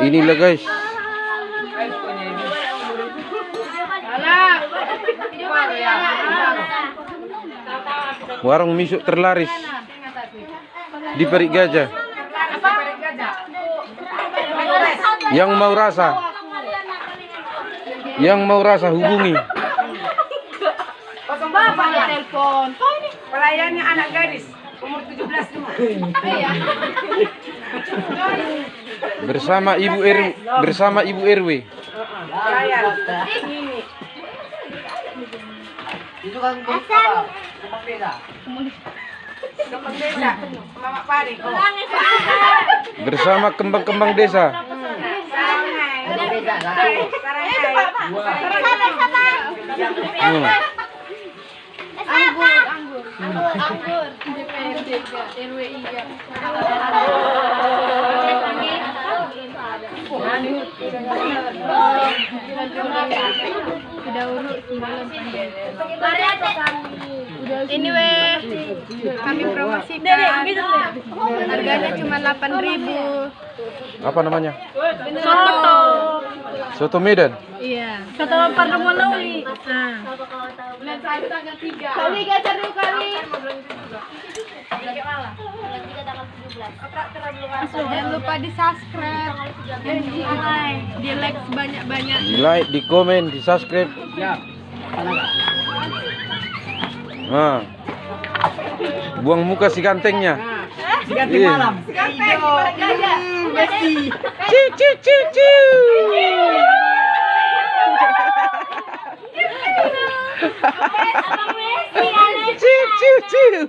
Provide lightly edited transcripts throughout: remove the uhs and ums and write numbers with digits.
Inilah guys. Warung misuk terlaris di Perik Gajah. Yang mau rasa hubungi. Bapak ya telepon. Pelayannya anak gadis umur 17 cuma. Bersama Ibu RW. Pelayan. Itu kan kembang desa. Kembang desa, Mama Pari. Bersama kembang-kembang desa. Kembang desa satu. Anggur. DPRD RWI ya. Sudah urut semalam. Ini kami promosikan. Harganya cuma 8.000. Apa namanya? Soto. Soto Medan. Iya. Soto Parmonoli. Nah. Bulan 1 tanggal 3. Kali gajar dulu kali. Jangan lupa di-subscribe. Di-like sebanyak-banyak. Di like, di komen, di subscribe. Ya. Nah. Buang muka si gantengnya. Ganti Iya. malam. Messi. Ciu ciu ciu ciu. Ciu ciu ciu.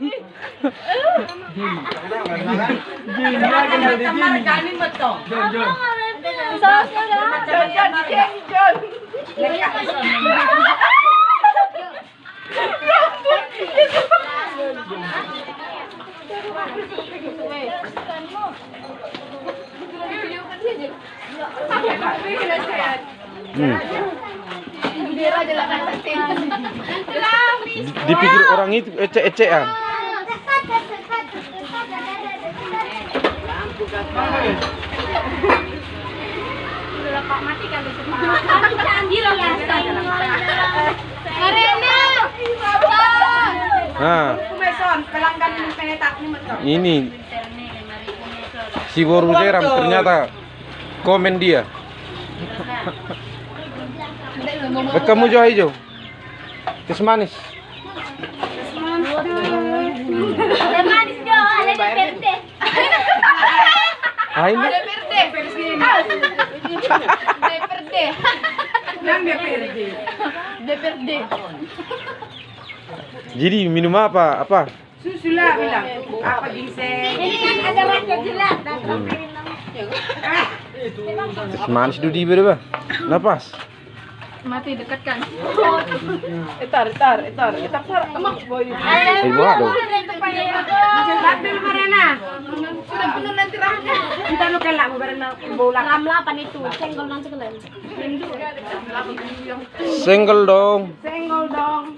Dipikir orang itu ecek-ecekan. Nah, ini si Boru Seram ternyata komen dia. Kamu jauh hijau. Kes manis. Ah, ini. DPRD. Jadi minum apa? Apa? Susu lah bilang. Apa ginseng? Ini kan ada rasa jelas. Kes manis dulu di berapa? Napas. Mati dekatkan. Etar. Emak boy. Buat dong. Ambil Marena. Sudah penuh nanti rahnya. Kita lu kelak Marena bola. 68 itu, senggol nanti kalian. Senggol dong. Senggol dong.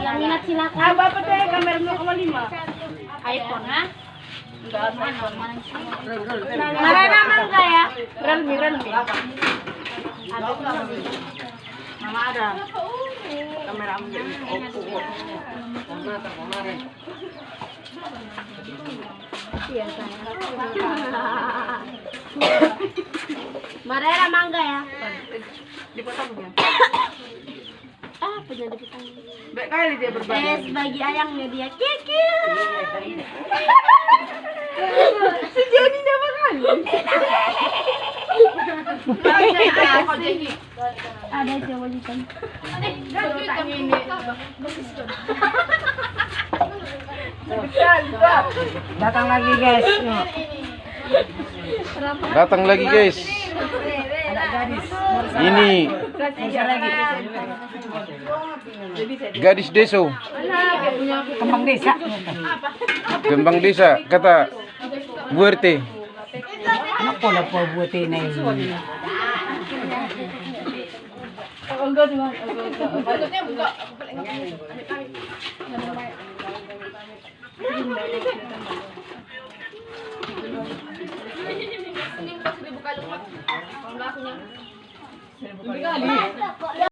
Yang minat silakan. Apa deh kamera 0,5. iPhone ha? Enggak iPhone. Marena mangga ya? Realme. Ada Mama ada. Kamera ambil. Iya saya. Marena mangga ya? Dipotong ya. Apa jadi dipotong? Baik kali dia berbagi. Bagi ayangnya dia kikil. Si Jenny dia makan. Ada coba jikan. Datang lagi guys. Datang lagi guys. Ini gadis deso. Kembang desa. Kembang desa kata Bu RT. Apa lah buat ini? Agad man. Agad niya buka. Hindi buka lumot. Pangla ko niya. Hindi ka